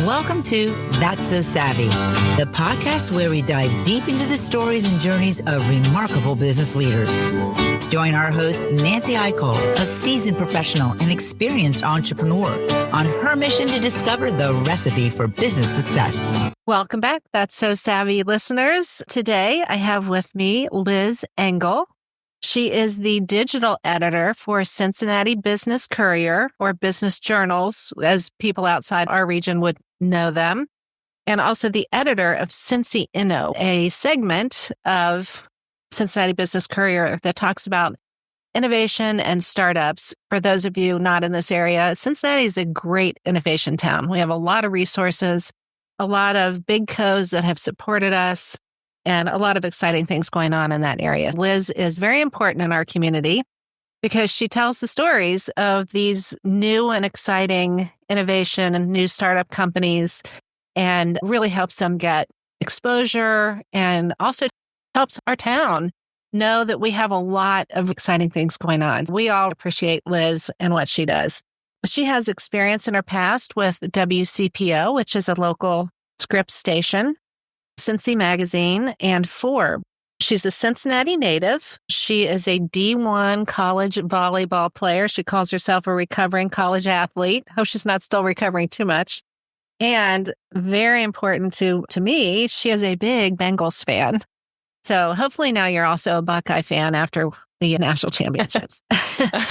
Welcome to That's So Savvy, the podcast where we dive deep into the stories and journeys of remarkable business leaders. Join our host, Nancy Aichholz, a seasoned professional and experienced entrepreneur, on her mission to discover the recipe for business success. Welcome back, That's So Savvy listeners. Today, I have with me Liz Engel. She is the digital editor for Cincinnati Business Courier, or Business Journals, as people outside our region would know them, and also the editor of Cincy Inno, a segment of Cincinnati Business Courier that talks about innovation and startups. For those of you not in this area, Cincinnati is a great innovation town. We have a lot of resources, a lot of big co's that have supported us, and a lot of exciting things going on in that area. Liz is very important in our community because she tells the stories of these new and exciting innovation and new startup companies and really helps them get exposure and also helps our town know that we have a lot of exciting things going on. We all appreciate Liz and what she does. She has experience in her past with WCPO, which is a local Scripps station, Cincy Magazine, and Forbes. She's a Cincinnati native. She is a D1 college volleyball player. She calls herself a recovering college athlete. Hope she's not still recovering too much. And very important to me, she is a big Bengals fan. So hopefully now you're also a Buckeye fan after the national championships.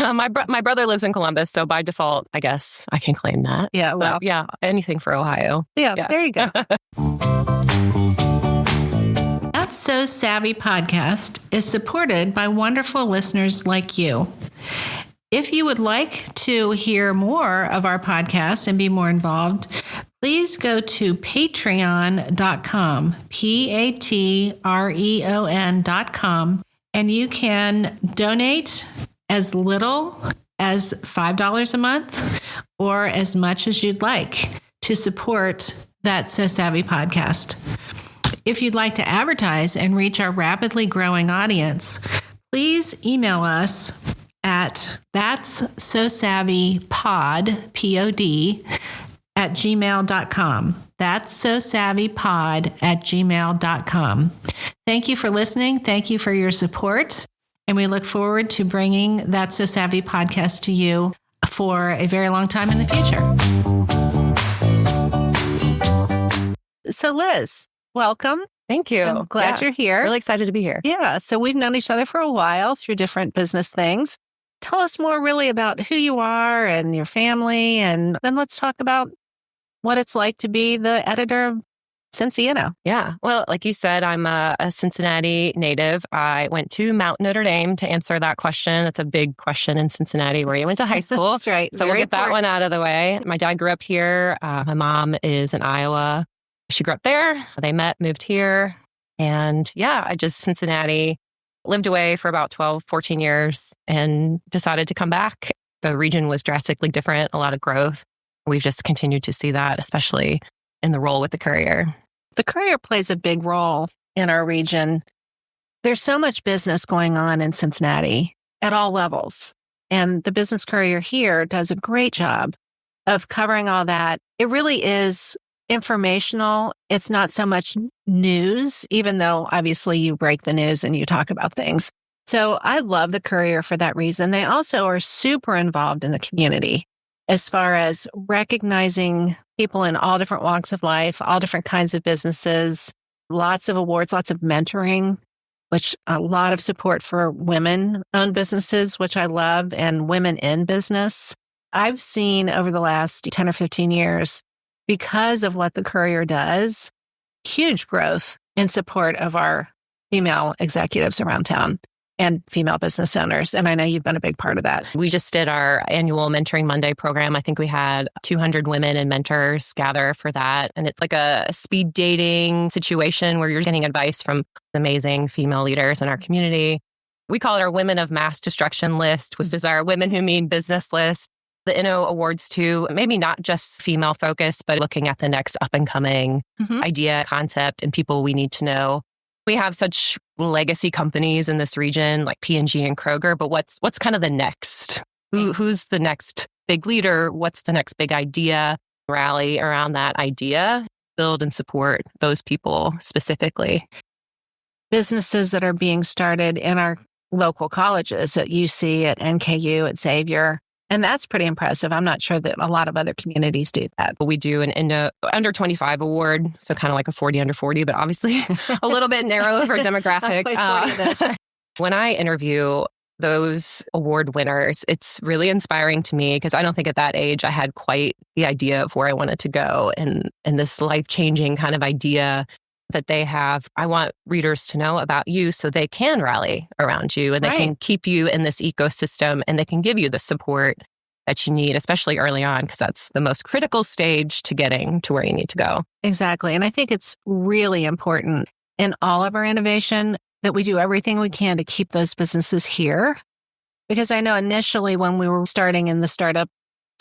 My brother lives in Columbus, so by default, I guess I can claim that. Yeah, well. But yeah, anything for Ohio. Yeah, there you go. That's So Savvy podcast is supported by wonderful listeners like you. If you would like to hear more of our podcast and be more involved, please go to patreon.com, patreon.com, and you can donate as little as $5 a month or as much as you'd like to support That So Savvy podcast. If you'd like to advertise and reach our rapidly growing audience, please email us at thatssosavvypod, P-O-D, at gmail.com. Thatssosavvypod at gmail.com. Thank you for listening. Thank you for your support. And we look forward to bringing That So Savvy podcast to you for a very long time in the future. So Liz, welcome. Thank you. I'm glad you're here. Really excited to be here. Yeah. So we've known each other for a while through different business things. Tell us more really about who you are and your family. And then let's talk about what it's like to be the editor of Cincy Inno. Yeah. Well, like you said, I'm a Cincinnati native. I went to Mount Notre Dame to answer that question. That's a big question in Cincinnati where you went to high school. That's right. So we'll get that one out of the way. My dad grew up here. My mom is in Iowa. She grew up there. They met, moved here. And yeah, Cincinnati, lived away for about 12, 14 years and decided to come back. The region was drastically different, a lot of growth. We've just continued to see that, especially in the role with the Courier. The Courier plays a big role in our region. There's so much business going on in Cincinnati at all levels. And the Business Courier here does a great job of covering all that. It really is informational. It's not so much news, even though obviously you break the news and you talk about things. So I love the Courier for that reason. They also are super involved in the community as far as recognizing people in all different walks of life, all different kinds of businesses, lots of awards, lots of mentoring, which a lot of support for women-owned businesses, which I love, and women in business. I've seen over the last 10 or 15 years, because of what the Courier does, huge growth in support of our female executives around town and female business owners. And I know you've been a big part of that. We just did our annual Mentoring Monday program. I think we had 200 women and mentors gather for that. And it's like a speed dating situation where you're getting advice from amazing female leaders in our community. We call it our Women of Mass Destruction list, which is our Women Who Mean Business list. The Inno Awards too, maybe not just female focused, but looking at the next up and coming idea, concept, and people we need to know. We have such legacy companies in this region like P&G and Kroger, but what's kind of the next? Who's the next big leader? What's the next big idea? rally around that idea, build and support those people specifically. Businesses that are being started in our local colleges at UC, at NKU, at Xavier. And that's pretty impressive. I'm not sure that a lot of other communities do that. We do an under 25 award, so kind of like a 40 under 40, but obviously a little bit narrow for demographic. When I interview those award winners, it's really inspiring to me because I don't think at that age I had quite the idea of where I wanted to go and this life-changing kind of idea that they have. I want readers to know about you so they can rally around you and they can keep you in this ecosystem and they can give you the support that you need, especially early on, because that's the most critical stage to getting to where you need to go. Exactly. And I think it's really important in all of our innovation that we do everything we can to keep those businesses here. Because I know initially when we were starting in the startup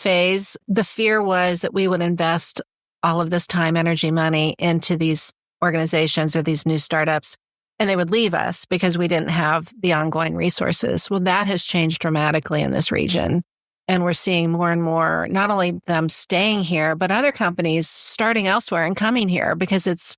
phase, the fear was that we would invest all of this time, energy, money into these organizations or these new startups, and they would leave us because we didn't have the ongoing resources. Well, that has changed dramatically in this region. And we're seeing more and more, not only them staying here, but other companies starting elsewhere and coming here because it's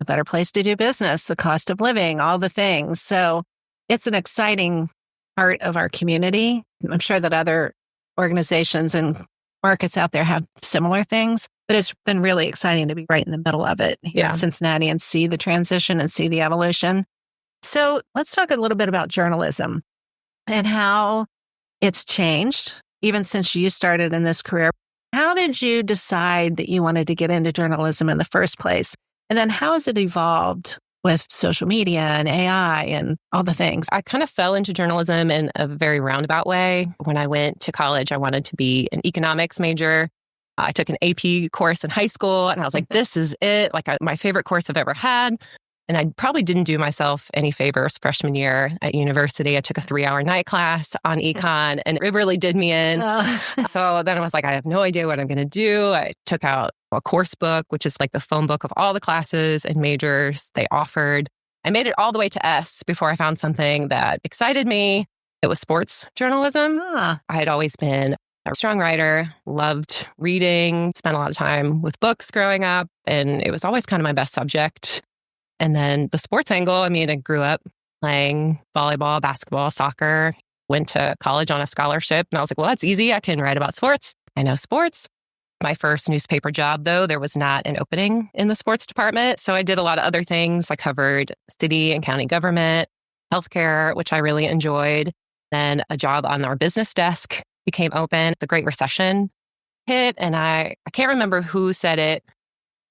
a better place to do business, the cost of living, all the things. So it's an exciting part of our community. I'm sure that other organizations and markets out there have similar things, but it's been really exciting to be right in the middle of it here in Cincinnati and see the transition and see the evolution. So let's talk a little bit about journalism and how it's changed, even since you started in this career. How did you decide that you wanted to get into journalism in the first place? And then how has it evolved with social media and AI and all the things? I kind of fell into journalism in a very roundabout way. When I went to college, I wanted to be an economics major. I took an AP course in high school and I was like, this is it. Like my favorite course I've ever had. And I probably didn't do myself any favors freshman year at university. I took a 3-hour night class on econ and it really did me in. So then I was like, I have no idea what I'm going to do. I took out a course book, which is like the phone book of all the classes and majors they offered. I made it all the way to S before I found something that excited me. It was sports journalism. I had always been a strong writer, loved reading, spent a lot of time with books growing up, and it was always kind of my best subject. And then the sports angle, I mean, I grew up playing volleyball, basketball, soccer, went to college on a scholarship. And I was like, well, that's easy. I can write about sports. I know sports. My first newspaper job, though, there was not an opening in the sports department. So I did a lot of other things. I covered city and county government, healthcare, which I really enjoyed. Then a job on our business desk became open. The Great Recession hit. And I can't remember who said it,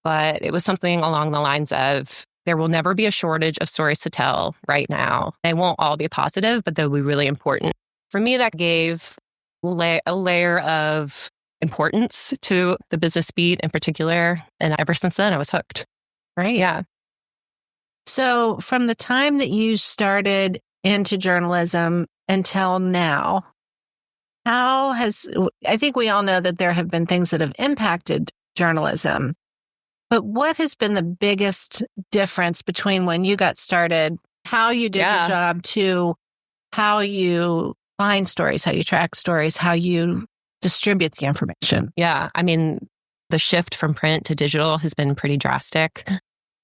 but it was something along the lines of, there will never be a shortage of stories to tell right now. They won't all be positive, but they'll be really important. For me, that gave a layer of importance to the business beat in particular. And ever since then, I was hooked. Right. Yeah. So from the time that you started into journalism until now, I think we all know that there have been things that have impacted journalism. But what has been the biggest difference between when you got started, how you did your job, to how you find stories, how you track stories, how you distribute the information? Yeah. I mean, the shift from print to digital has been pretty drastic.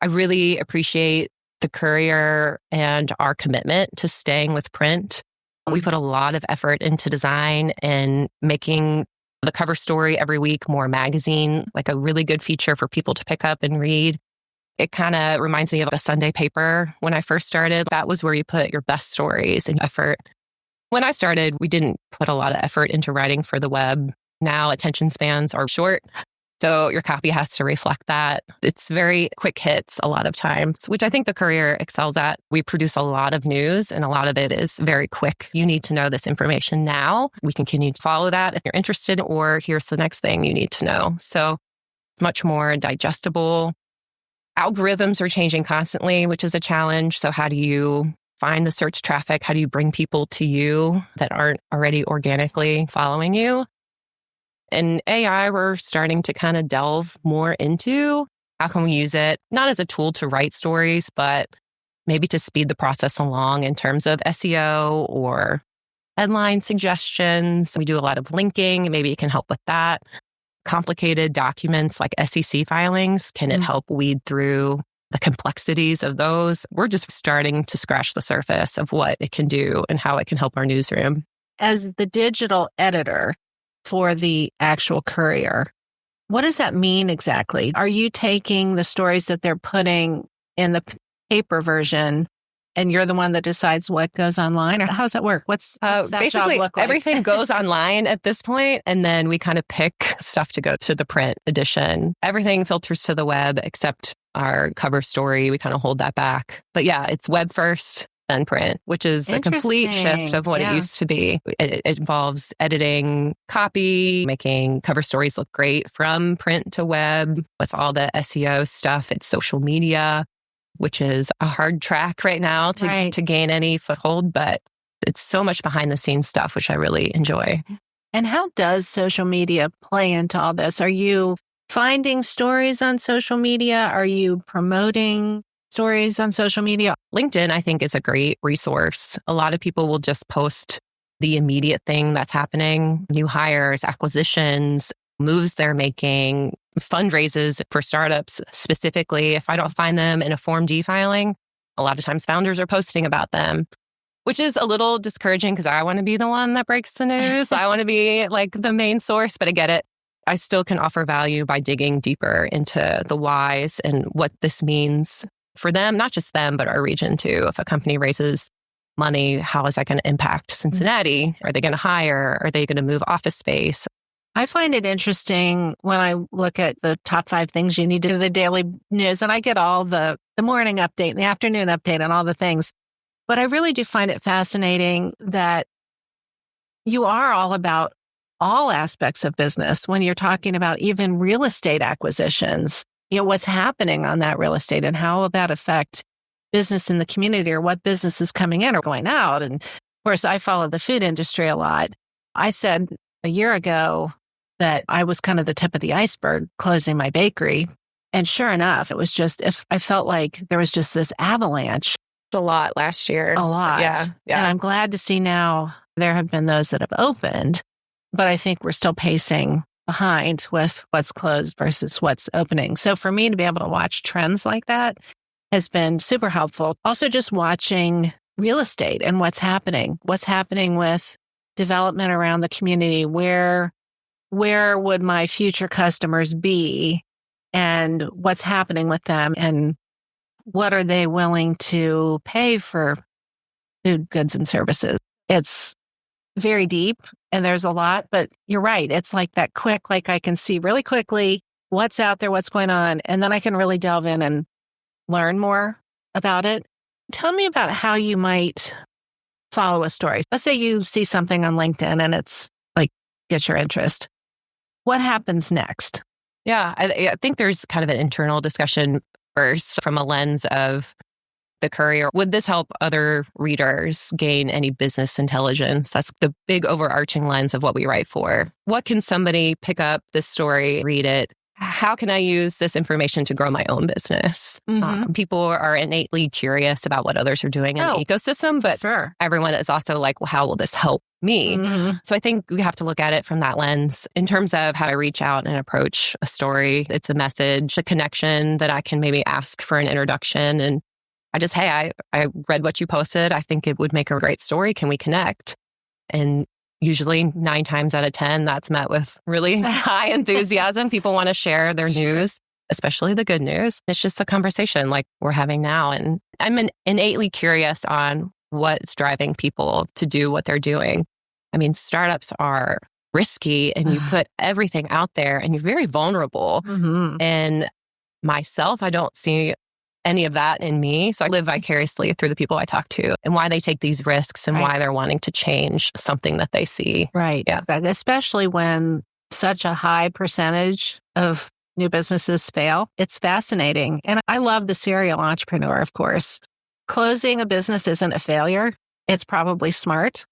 I really appreciate the Courier and our commitment to staying with print. We put a lot of effort into design and making the cover story every week more magazine, like a really good feature for people to pick up and read. It kind of reminds me of the Sunday paper when I first started. That was where you put your best stories and effort. When I started, we didn't put a lot of effort into writing for the web. Now attention spans are short, so your copy has to reflect that. It's very quick hits a lot of times, which I think the Courier excels at. We produce a lot of news and a lot of it is very quick. You need to know this information now. We can continue to follow that if you're interested, or here's the next thing you need to know. So much more digestible. Algorithms are changing constantly, which is a challenge. So how do you find the search traffic? How do you bring people to you that aren't already organically following you? And AI, we're starting to kind of delve more into how can we use it, not as a tool to write stories, but maybe to speed the process along in terms of SEO or headline suggestions. We do a lot of linking. Maybe it can help with that. complicated documents like SEC filings? Can it help weed through the complexities of those? We're just starting to scratch the surface of what it can do and how it can help our newsroom. As the digital editor for the actual Courier, what does that mean exactly? Are you taking the stories that they're putting in the paper version and you're the one that decides what goes online? Or how does that work? What's that basically job look like? Everything goes online at this point, and then we kind of pick stuff to go to the print edition. Everything filters to the web except our cover story. We kind of hold that back. But yeah, it's web first, then print, which is a complete shift of what it used to be. It involves editing copy, making cover stories look great from print to web with all the SEO stuff. It's social media, which is a hard track right now to gain any foothold, but it's so much behind the scenes stuff, which I really enjoy. And how does social media play into all this? Are you finding stories on social media? Are you promoting stories on social media? LinkedIn, I think, is a great resource. A lot of people will just post the immediate thing that's happening, new hires, acquisitions, moves they're making, fundraisers for startups specifically. If I don't find them in a Form D filing, a lot of times founders are posting about them, which is a little discouraging because I want to be the one that breaks the news. I want to be like the main source, but I get it. I still can offer value by digging deeper into the whys and what this means for them, not just them, but our region too. If a company raises money, how is that going to impact Cincinnati? Are they going to hire? Are they going to move office space? I find it interesting when I look at the top 5 things you need to do in the daily news, and I get all the morning update and the afternoon update and all the things. But I really do find it fascinating that you are all about all aspects of business when you're talking about even real estate acquisitions. You know, what's happening on that real estate and how will that affect business in the community, or what business is coming in or going out. And of course, I follow the food industry a lot. I said a year ago that I was kind of the tip of the iceberg closing my bakery. And sure enough, it was just, if I felt like there was just this avalanche. A lot last year. A lot. Yeah. And I'm glad to see now there have been those that have opened, but I think we're still pacing behind with what's closed versus what's opening. So for me to be able to watch trends like that has been super helpful. Also just watching real estate and what's happening with development around the community. Where would my future customers be and what's happening with them and what are they willing to pay for food, goods, and services? It's very deep and there's a lot, but you're right. It's like that quick, like I can see really quickly what's out there, what's going on, and then I can really delve in and learn more about it. Tell me about how you might follow a story. Let's say you see something on LinkedIn and it's like, gets your interest. What happens next? Yeah, I think there's kind of an internal discussion first from a lens of the Courier. Would this help other readers gain any business intelligence? That's the big overarching lens of what we write for. What can somebody pick up this story, read it? How can I use this information to grow my own business? Mm-hmm. People are innately curious about what others are doing in the ecosystem, but everyone is also like, well, how will this help me? Mm-hmm. So I think we have to look at it from that lens in terms of how I reach out and approach a story. It's a message, a connection that I can maybe ask for an introduction. And I just, hey, I read what you posted. I think it would make a great story. Can we connect? And usually 9 times out of 10, that's met with really high enthusiasm. People want to share their news, especially the good news. It's just a conversation like we're having now. And I'm innately curious on what's driving people to do what they're doing. I mean, startups are risky and you put everything out there and you're very vulnerable. Mm-hmm. And myself, I don't see any of that in me. So I live vicariously through the people I talk to and why they take these risks and why they're wanting to change something that they see. Right. Yeah. Especially when such a high percentage of new businesses fail. It's fascinating. And I love the serial entrepreneur, of course. Closing a business isn't a failure. It's probably smart.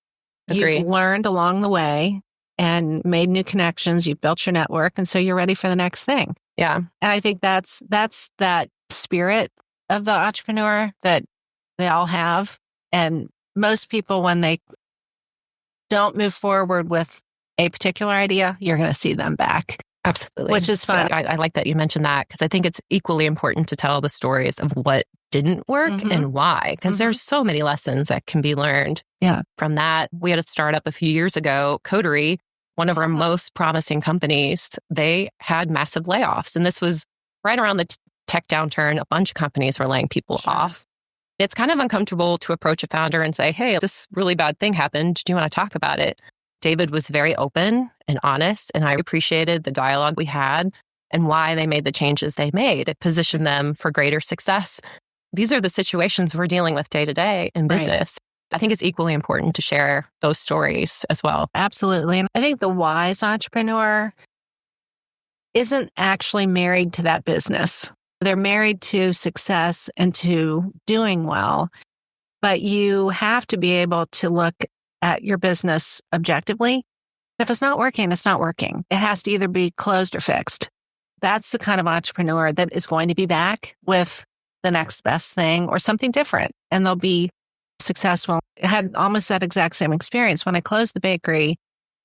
Agree. You've learned along the way and made new connections. You've built your network. And so you're ready for the next thing. Yeah. And I think that's that spirit of the entrepreneur that they all have. And most people, when they don't move forward with a particular idea, you're going to see them back. Absolutely. Which is fun. Yeah, I like that you mentioned that because I think it's equally important to tell the stories of what didn't work and why, because there's so many lessons that can be learned from that. We had a startup a few years ago, Coterie, one of our most promising companies. They had massive layoffs. And this was right around the tech downturn. A bunch of companies were laying people off. It's kind of uncomfortable to approach a founder and say, hey, this really bad thing happened. Do you want to talk about it? David was very open and honest, and I appreciated the dialogue we had and why they made the changes they made. It positioned them for greater success. These are the situations we're dealing with day to day in business. I think it's equally important to share those stories as well. Absolutely. And I think the wise entrepreneur isn't actually married to that business. They're married to success and to doing well, but you have to be able to look at your business objectively. If it's not working, it's not working. It has to either be closed or fixed. That's the kind of entrepreneur that is going to be back with the next best thing or something different, and they'll be successful. I had almost that exact same experience. When I closed the bakery,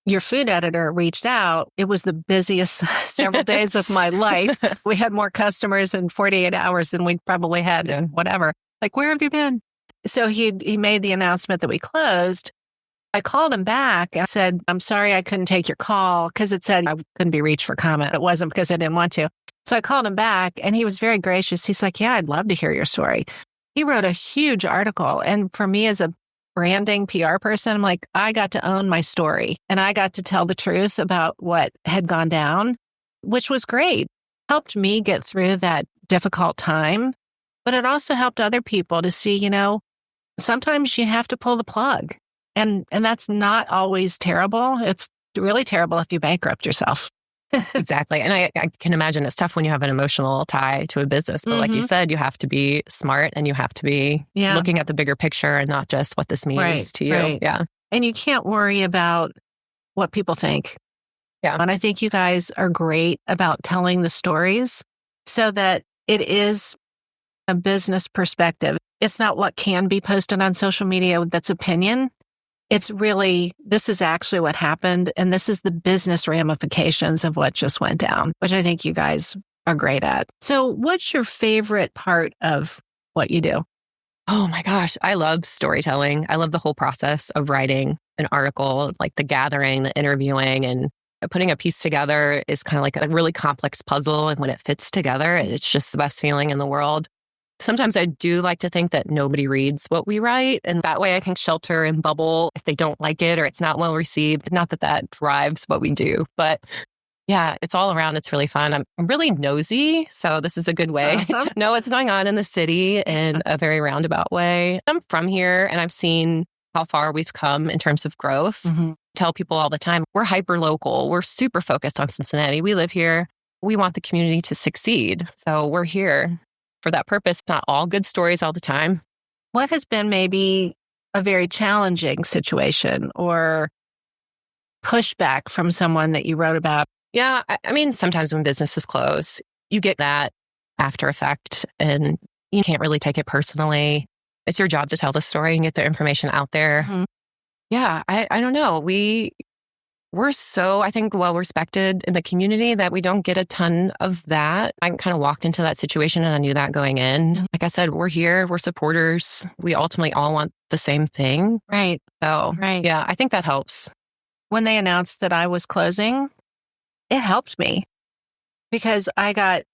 your food editor reached out. It was the busiest several days of my life. We had more customers in 48 hours than we probably had in whatever. Like, where have you been? So he made the announcement that we closed. I called him back and said, I'm sorry I couldn't take your call, because it said I couldn't be reached for comment. It wasn't because I didn't want to. So I called him back and he was very gracious. He's like, yeah, I'd love to hear your story. He wrote a huge article. And for me as a branding PR person, I'm like, I got to own my story and I got to tell the truth about what had gone down, which was great. Helped me get through that difficult time. But it also helped other people to see, sometimes you have to pull the plug. And that's not always terrible. It's really terrible if you bankrupt yourself. Exactly. And I can imagine it's tough when you have an emotional tie to a business. But like you said, you have to be smart and you have to be looking at the bigger picture and not just what this means to you. Right. Yeah. And you can't worry about what people think. Yeah. And I think you guys are great about telling the stories so that it is a business perspective. It's not what can be posted on social media that's opinion. It's really, this is actually what happened, and this is the business ramifications of what just went down, which I think you guys are great at. So what's your favorite part of what you do? Oh my gosh, I love storytelling. I love the whole process of writing an article, like the gathering, the interviewing, and putting a piece together is kind of like a really complex puzzle. And when it fits together, it's just the best feeling in the world. Sometimes I do like to think that nobody reads what we write, and that way I can shelter and bubble if they don't like it or it's not well received. Not that that drives what we do, but yeah, it's all around. It's really fun. I'm really nosy, so this is a good way to know what's going on in the city in a very roundabout way. I'm from here, and I've seen how far we've come in terms of growth. Tell people all the time, we're hyper local. We're super focused on Cincinnati. We live here. We want the community to succeed, so we're here for that purpose. Not all good stories all the time. What has been maybe a very challenging situation or pushback from someone that you wrote about? Yeah, I mean, sometimes when businesses close, you get that after effect and you can't really take it personally. It's your job to tell the story and get the information out there. Yeah, I don't know. We're so, I think, well respected in the community that we don't get a ton of that. I kind of walked into that situation and I knew that going in. Like I said, we're here, we're supporters. We ultimately all want the same thing. Right. So, yeah, I think that helps. When they announced that I was closing, it helped me because I got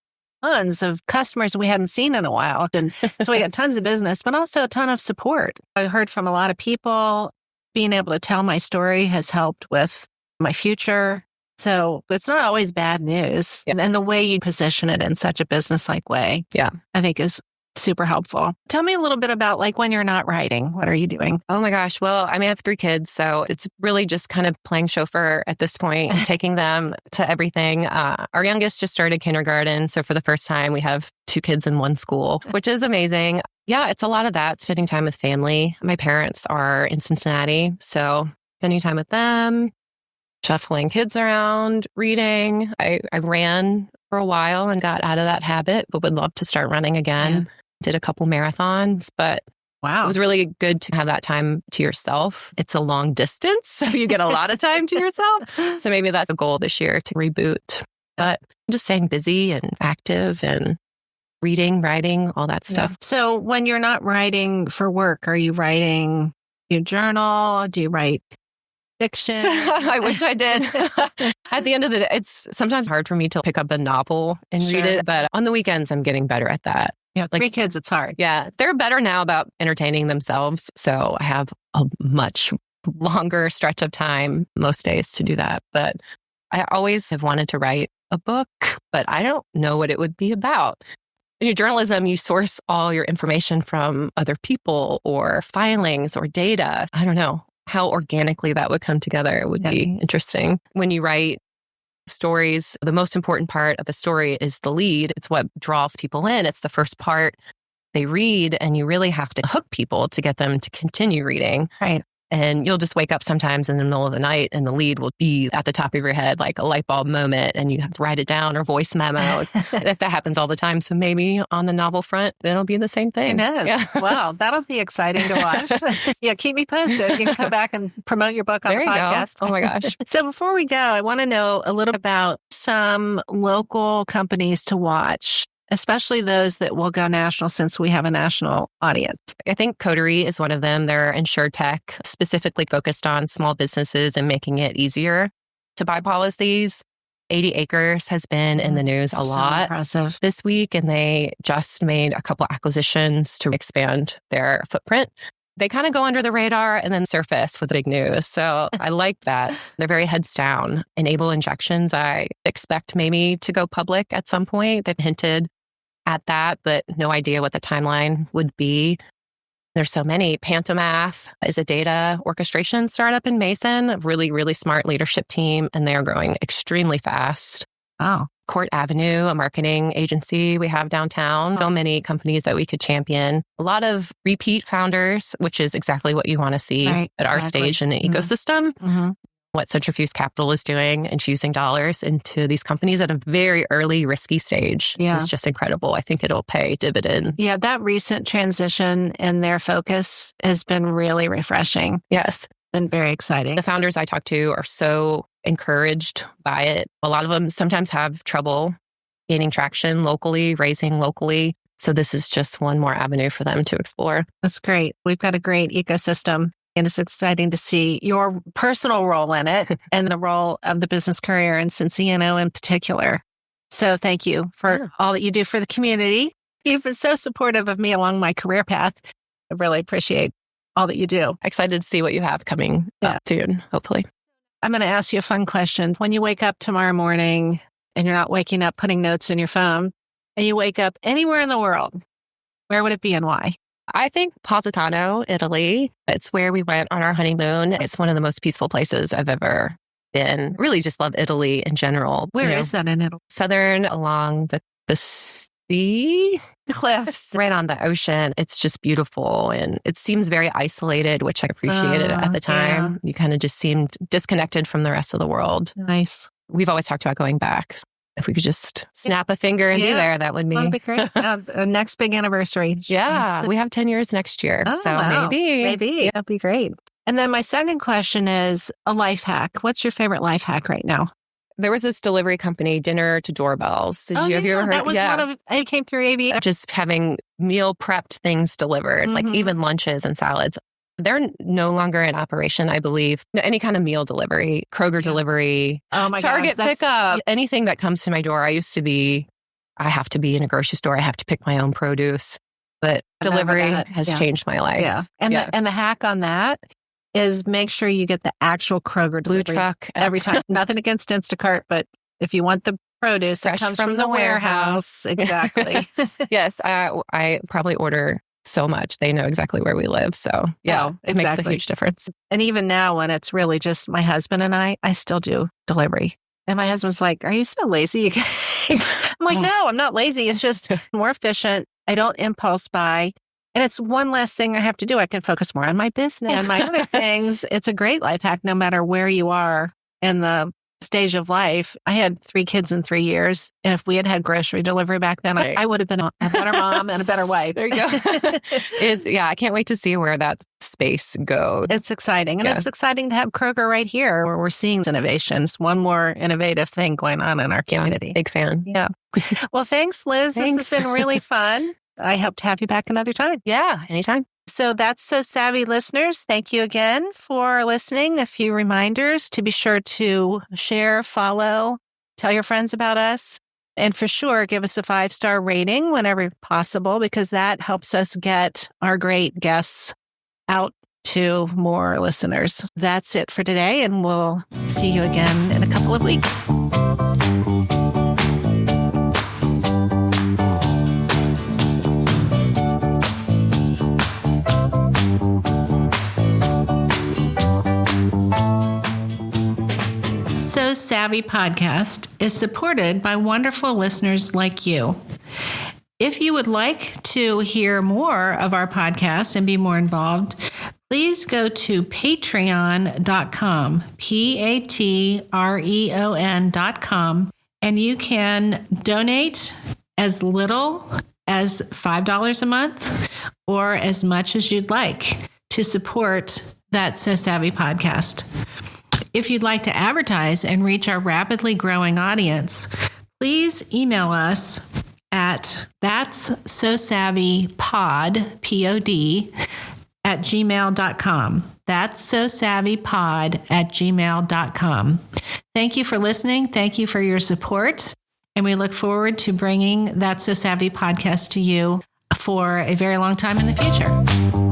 tons of customers we hadn't seen in a while. And so we got tons of business, but also a ton of support. I heard from a lot of people. Being able to tell my story has helped with my future. So it's not always bad news. And the way you position it in such a business-like way, I think is super helpful. Tell me a little bit about like when you're not writing, what are you doing? Oh my gosh. Well, I have 3 kids, so it's really just kind of playing chauffeur at this point, taking them to everything. Our youngest just started kindergarten. So for the first time, we have 2 kids in one school, which is amazing. Yeah, it's a lot of that, spending time with family. My parents are in Cincinnati, so spending time with them, shuffling kids around, reading. I ran for a while and got out of that habit, but would love to start running again. Did a couple marathons, but it was really good to have that time to yourself. It's a long distance, so you get a lot of time to yourself. So maybe that's a goal this year, to reboot. But just staying busy and active and reading, writing, all that stuff. Yeah. So when you're not writing for work, are you writing your journal? Do you write fiction? I wish I did. At the end of the day, it's sometimes hard for me to pick up a novel and read it. But on the weekends, I'm getting better at that. Yeah, 3 kids, it's hard. Yeah, they're better now about entertaining themselves. So I have a much longer stretch of time most days to do that. But I always have wanted to write a book, but I don't know what it would be about. In your journalism, you source all your information from other people or filings or data. I don't know how organically that would come together. It would be interesting. When you write stories, the most important part of a story is the lead. It's what draws people in. It's the first part they read, and you really have to hook people to get them to continue reading. Right. And you'll just wake up sometimes in the middle of the night and the lead will be at the top of your head, like a light bulb moment, and you have to write it down or voice memo. That happens all the time. So maybe on the novel front, it'll be the same thing. It is. Yeah. Wow. That'll be exciting to watch. Yeah. Keep me posted. You can come back and promote your book on the podcast. Go. Oh my gosh. So before we go, I want to know a little about some local companies to watch, especially those that will go national since we have a national audience. I think Coterie is one of them. They're insurtech, specifically focused on small businesses and making it easier to buy policies. 80 Acres has been in the news a lot impressive this week, and they just made a couple acquisitions to expand their footprint. They kind of go under the radar and then surface with big news. So I like that. They're very heads down. Enable Injections, I expect maybe to go public at some point. They've hinted at that, but no idea what the timeline would be. There's so many. Pantomath is a data orchestration startup in Mason, a really, really smart leadership team, and they are growing extremely fast. Oh. Court Avenue, a marketing agency we have downtown. So many companies that we could champion. A lot of repeat founders, which is exactly what you want to see at our stage in the ecosystem. Mm-hmm. What Centrifuge Capital is doing, infusing dollars into these companies at a very early, risky stage is just incredible. I think it'll pay dividends. Yeah, that recent transition in their focus has been really refreshing. Yes. And very exciting. The founders I talk to are so encouraged by it. A lot of them sometimes have trouble gaining traction locally, raising locally. So this is just one more avenue for them to explore. That's great. We've got a great ecosystem. And it's exciting to see your personal role in it and the role of the Business Courier in Cincinnati in particular. So thank you for all that you do for the community. You've been so supportive of me along my career path. I really appreciate all that you do. Excited to see what you have coming up soon, hopefully. I'm going to ask you a fun question. When you wake up tomorrow morning and you're not waking up putting notes in your phone, and you wake up anywhere in the world, where would it be and why? I think Positano, Italy. It's where we went on our honeymoon. It's one of the most peaceful places I've ever been. Really just love Italy in general. Where is that in Italy? Southern, along the sea, cliffs, right on the ocean. It's just beautiful. And it seems very isolated, which I appreciated at the time. You kind of just seemed disconnected from the rest of the world. Nice. We've always talked about going back. If we could just snap a finger and be there, that would be... That'd be great. Next big anniversary. Yeah, we have 10 years next year. Oh, so wow. maybe. That'd be great. And then my second question is a life hack. What's your favorite life hack right now? There was this delivery company, Dinner to Doorbells. Have you ever heard? That was one of... It came through AV. Just having meal prepped things delivered, like even lunches and salads. They're no longer in operation, I believe. Any kind of meal delivery, Kroger delivery, Target pickup, anything that comes to my door. I have to be in a grocery store. I have to pick my own produce. But delivery has changed my life. Yeah. And the hack on that is make sure you get the actual Kroger Blue delivery truck every time. Nothing against Instacart, but if you want the produce, fresh it comes from the warehouse. Exactly. Yes, I probably order so much. They know exactly where we live. So it makes a huge difference. And even now when it's really just my husband and I still do delivery. And my husband's like, are you so lazy? I'm like, no, I'm not lazy. It's just more efficient. I don't impulse buy. And it's one less thing I have to do. I can focus more on my business and my other things. It's a great life hack no matter where you are in the stage of life. I had 3 kids in 3 years. And if we had had grocery delivery back then, I would have been a better mom and a better wife. There you go. I can't wait to see where that space goes. It's exciting. And it's exciting to have Kroger right here where we're seeing innovations. One more innovative thing going on in our community. Big fan. Yeah. Well, thanks, Liz. Thanks. This has been really fun. I hope to have you back another time. Yeah, anytime. So that's So Savvy listeners. Thank you again for listening. A few reminders to be sure to share, follow, tell your friends about us. And for sure, give us a 5-star rating whenever possible, because that helps us get our great guests out to more listeners. That's it for today, and we'll see you again in a couple of weeks. So Savvy podcast is supported by wonderful listeners like you. If you would like to hear more of our podcast and be more involved, please go to patreon.com, patreon.com, and you can donate as little as $5 a month or as much as you'd like to support that So Savvy podcast. If you'd like to advertise and reach our rapidly growing audience, please email us at thatssosavvypod, P-O-D, at gmail.com. thatssosavvypod@gmail.com. Thank you for listening. Thank you for your support. And we look forward to bringing That's So Savvy podcast to you for a very long time in the future.